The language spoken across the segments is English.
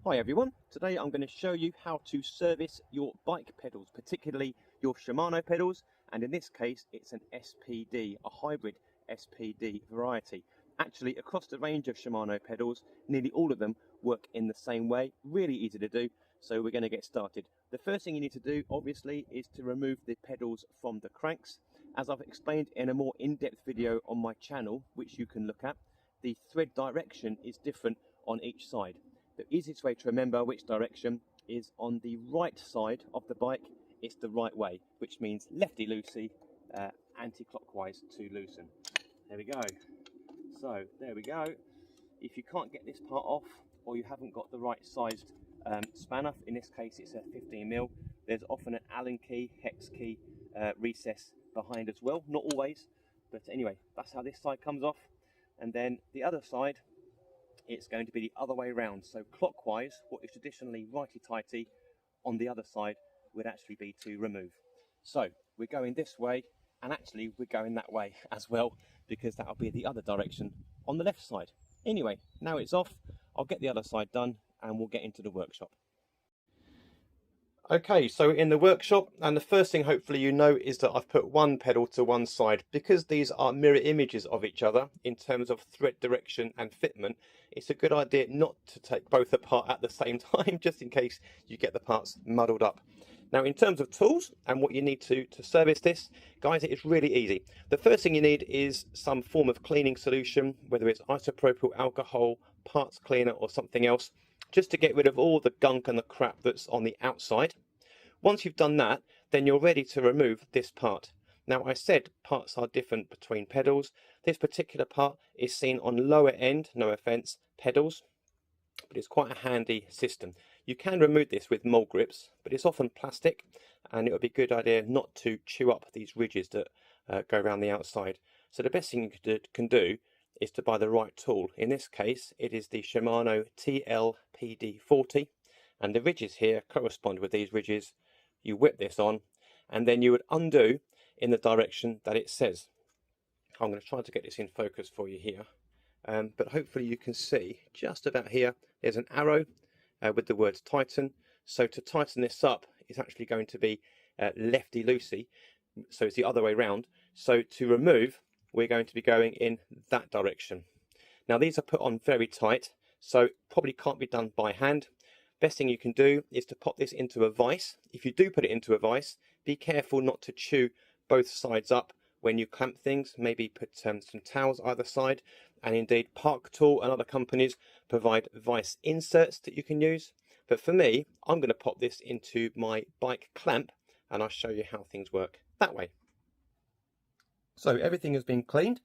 Hi everyone, today I'm going to show you how to service your bike pedals, particularly your Shimano pedals, and in this case it's an SPD, a hybrid SPD variety. Actually, across the range of Shimano pedals, nearly all of them work in the same way, really easy to do, so we're going to get started. The first thing you need to do, obviously, is to remove the pedals from the cranks. As I've explained in a more in-depth video on my channel, which you can look at, the thread direction is different on each side. The easiest way to remember which direction is on the right side of the bike, it's the right way, which means lefty-loosey, anti-clockwise to loosen. There we go. So, there we go. If you can't get this part off, or you haven't got the right sized spanner, in this case it's a 15mm, there's often an Allen key, hex key recess behind as well. Not always, but anyway, that's how this side comes off. And then the other side, it's going to be the other way around. So clockwise, what is traditionally righty-tighty on the other side would actually be to remove. So we're going this way, and actually we're going that way as well, because that'll be the other direction on the left side. Anyway, now it's off, I'll get the other side done and we'll get into the workshop. Okay, so in the workshop, and the first thing hopefully you know is that I've put one pedal to one side. Because these are mirror images of each other in terms of thread direction and fitment, it's a good idea not to take both apart at the same time, just in case you get the parts muddled up. Now in terms of tools and what you need to service this, guys, it is really easy. The first thing you need is some form of cleaning solution, whether it's isopropyl alcohol, parts cleaner or something else, just to get rid of all the gunk and the crap that's on the outside. Once you've done that, then you're ready to remove this part. Now I said parts are different between pedals. This particular part is seen on lower end, no offense, pedals, but it's quite a handy system. You can remove this with mole grips, but it's often plastic, and it would be a good idea not to chew up these ridges that go around the outside. So the best thing you can do is to buy the right tool. In this case, it is the Shimano TLPD40, and the ridges here correspond with these ridges. You whip this on, and then you would undo in the direction that it says. I'm going to try to get this in focus for you here, but hopefully you can see just about here, there's an arrow with the words tighten. So to tighten this up, it's actually going to be lefty-loosey, so it's the other way round. So to remove, we're going to be going in that direction. Now these are put on very tight, so probably can't be done by hand. Best thing you can do is to pop this into a vise. If you do put it into a vise, be careful not to chew both sides up when you clamp things. Maybe put some towels either side, and indeed Park Tool and other companies provide vise inserts that you can use. But for me, I'm going to pop this into my bike clamp, and I'll show you how things work that way. So everything has been cleaned,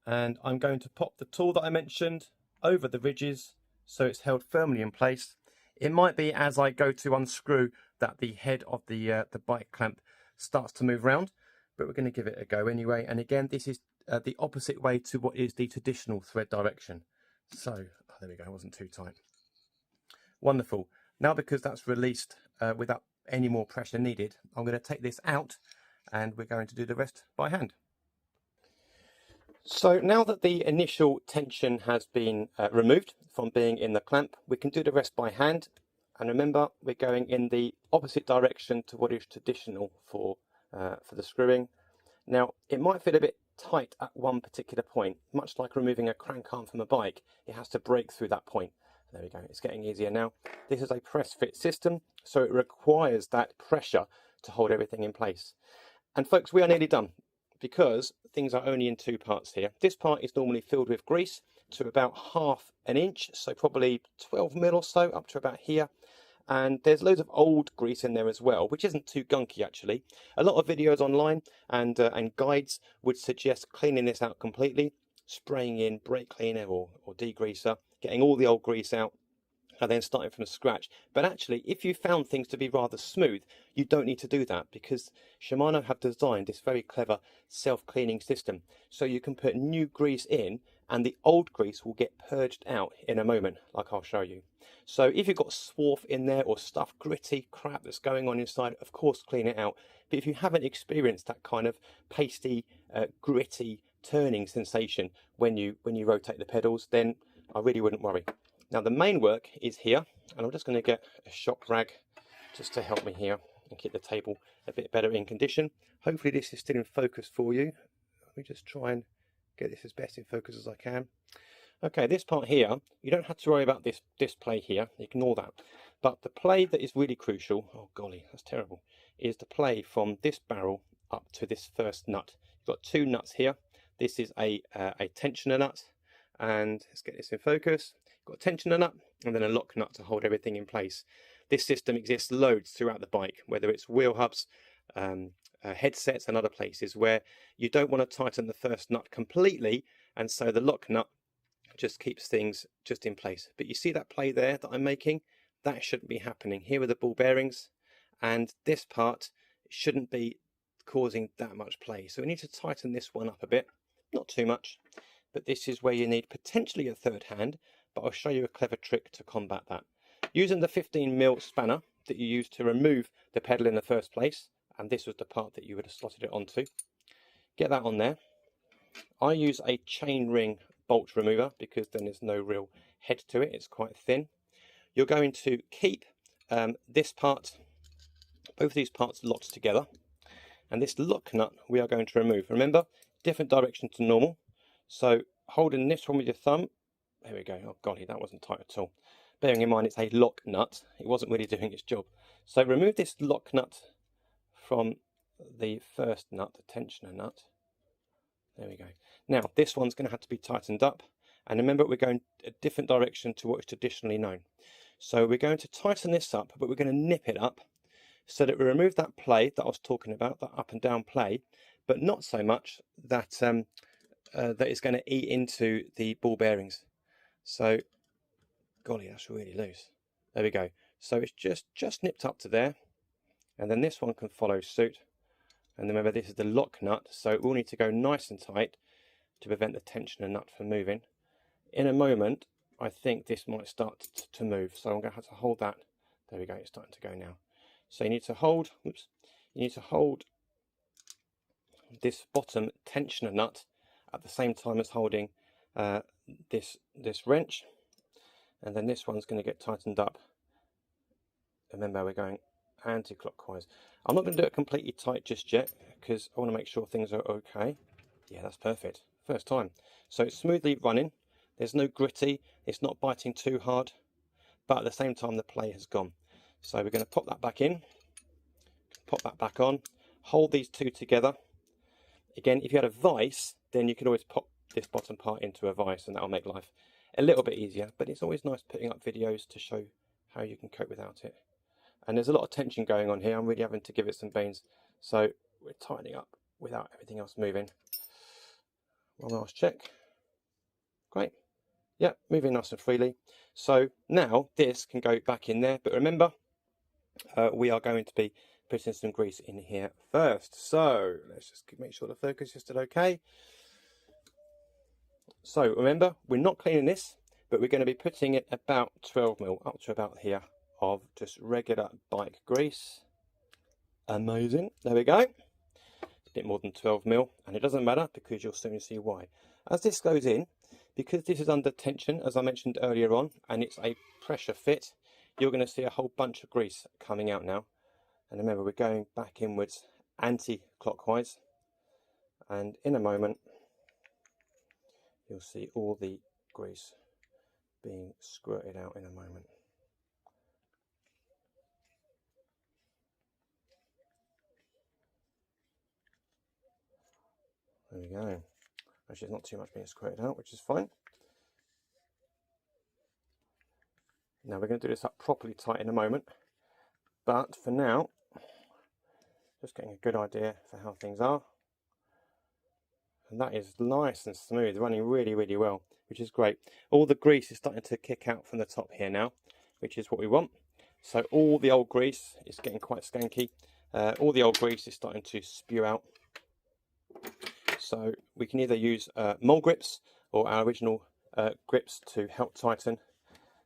and I'm going to pop the tool that I mentioned over the ridges so it's held firmly in place. It might be as I go to unscrew that the head of the bike clamp starts to move around, but we're going to give it a go anyway. And again, this is the opposite way to what is the traditional thread direction. So there we go, it wasn't too tight. Wonderful. Now because that's released without any more pressure needed, I'm going to take this out and we're going to do the rest by hand. So now that the initial tension has been removed from being in the clamp, we can do the rest by hand. And remember, we're going in the opposite direction to what is traditional for the screwing. Now, it might feel a bit tight at one particular point, much like removing a crank arm from a bike. It has to break through that point. There we go, it's getting easier now. This is a press fit system, so it requires that pressure to hold everything in place. And folks, we are nearly done, because things are only in two parts here. This part is normally filled with grease to about ½ an inch, so probably 12mm or so, up to about here. And there's loads of old grease in there as well, which isn't too gunky actually. A lot of videos online and guides would suggest cleaning this out completely, spraying in brake cleaner or degreaser, getting all the old grease out, and then starting from scratch. But actually, if you found things to be rather smooth, you don't need to do that, because Shimano have designed this very clever self-cleaning system. So you can put new grease in and the old grease will get purged out in a moment, like I'll show you. So if you've got swarf in there or stuff, gritty crap that's going on inside, of course clean it out. But if you haven't experienced that kind of pasty, gritty turning sensation when you rotate the pedals, then I really wouldn't worry. Now the main work is here, and I'm just going to get a shop rag just to help me here and keep the table a bit better in condition. Hopefully this is still in focus for you. Let me just try and get this as best in focus as I can. Okay, this part here, you don't have to worry about this play here, ignore that. But the play that is really crucial, oh golly, that's terrible, is the play from this barrel up to this first nut. You've got two nuts here. This is a tensioner nut, and let's get this in focus. You've got a tensioner nut and then a lock nut to hold everything in place. This system exists loads throughout the bike, whether it's wheel hubs, headsets and other places where you don't want to tighten the first nut completely, and so the lock nut just keeps things just in place. But you see that play there that I'm making? That shouldn't be happening. Here are the ball bearings, and this part shouldn't be causing that much play. So we need to tighten this one up a bit, not too much, but this is where you need potentially a third hand, but I'll show you a clever trick to combat that. Using the 15mm spanner that you used to remove the pedal in the first place, and this was the part that you would have slotted it onto, get that on there. I use a chain ring bolt remover because then there's no real head to it, it's quite thin. You're going to keep this part, both of these parts locked together, and this lock nut we are going to remove. Remember, different direction to normal, so holding this one with your thumb, there we go. Oh golly, that wasn't tight at all. Bearing in mind it's a lock nut, it wasn't really doing its job. So remove this lock nut from the first nut, the tensioner nut. There we go. Now this one's going to have to be tightened up, and remember we're going a different direction to what is traditionally known. So we're going to tighten this up, but we're going to nip it up so that we remove that play that I was talking about, that up and down play, but not so much that that is going to eat into the ball bearings. So golly, that's really loose. There we go. So it's just nipped up to there, and then this one can follow suit. And remember, this is the lock nut, so we'll need to go nice and tight to prevent the tensioner nut from moving. In a moment, I think this might start to move, so I'm going to have to hold that. There we go, it's starting to go now. So you need to hold, oops, you need to hold this bottom tensioner nut at the same time as holding this wrench, and then this one's going to get tightened up. Remember, we're going anti-clockwise. I'm not going to do it completely tight just yet because I want to make sure things are okay. Yeah, that's perfect. First time. So it's smoothly running. There's no gritty. It's not biting too hard. But at the same time, the play has gone. So we're going to pop that back in. Pop that back on. Hold these two together. Again, if you had a vise, then you could always pop this bottom part into a vise, and that'll make life a little bit easier. But it's always nice putting up videos to show how you can cope without it. And there's a lot of tension going on here. I'm really having to give it some beans. So we're tightening up without everything else moving. One last check. Great. Yeah, moving nice and freely. So now this can go back in there. But remember, we are going to be putting some grease in here first. So let's just make sure the focus is still okay. So remember, we're not cleaning this, but we're going to be putting it about 12mm up to about here of just regular bike grease. Amazing. There we go. It's a bit more than 12mm, and it doesn't matter because you'll soon see why. As this goes in, because this is under tension, as I mentioned earlier on, and it's a pressure fit, you're going to see a whole bunch of grease coming out now. And remember, we're going back inwards anti-clockwise, and in a moment you'll see all the grease being squirted out in a moment. There we go. Actually, there's not too much being squirted out, which is fine. Now we're going to do this up properly tight in a moment, but for now, just getting a good idea for how things are. And that is nice and smooth, running really, really well, which is great. All the grease is starting to kick out from the top here now, which is what we want. So all the old grease is getting quite skanky. All the old grease is starting to spew out. So we can either use mole grips or our original grips to help tighten.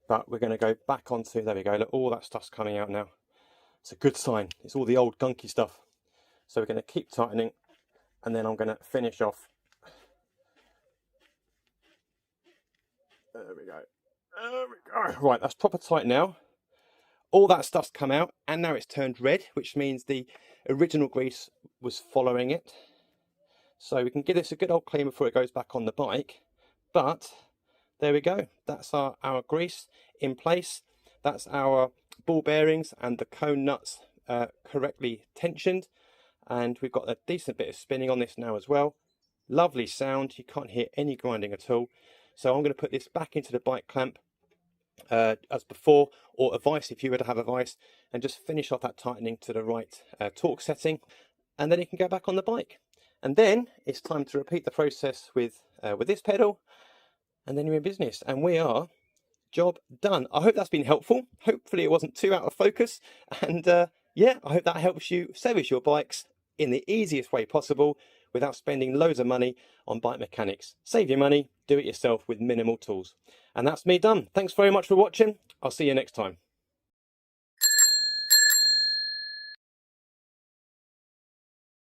But we're going to go back onto, there we go, look, all that stuff's coming out now. It's a good sign. It's all the old gunky stuff. So we're going to keep tightening, and then I'm going to finish off. There we go. There we go. Right, that's proper tight now. All that stuff's come out, and now it's turned red, which means the original grease was following it. So we can give this a good old clean before it goes back on the bike. But there we go. That's our grease in place. That's our ball bearings and the cone nuts correctly tensioned. And we've got a decent bit of spinning on this now as well. Lovely sound. You can't hear any grinding at all. So I'm going to put this back into the bike clamp as before, or a vise if you were to have a vise, and just finish off that tightening to the right torque setting, and then you can go back on the bike. And then it's time to repeat the process with this pedal, and then you're in business. And we are job done. I hope that's been helpful. Hopefully it wasn't too out of focus, and yeah, I hope that helps you service your bikes in the easiest way possible without spending loads of money on bike mechanics. Save your money, do it yourself with minimal tools. And that's me done. Thanks very much for watching. I'll see you next time.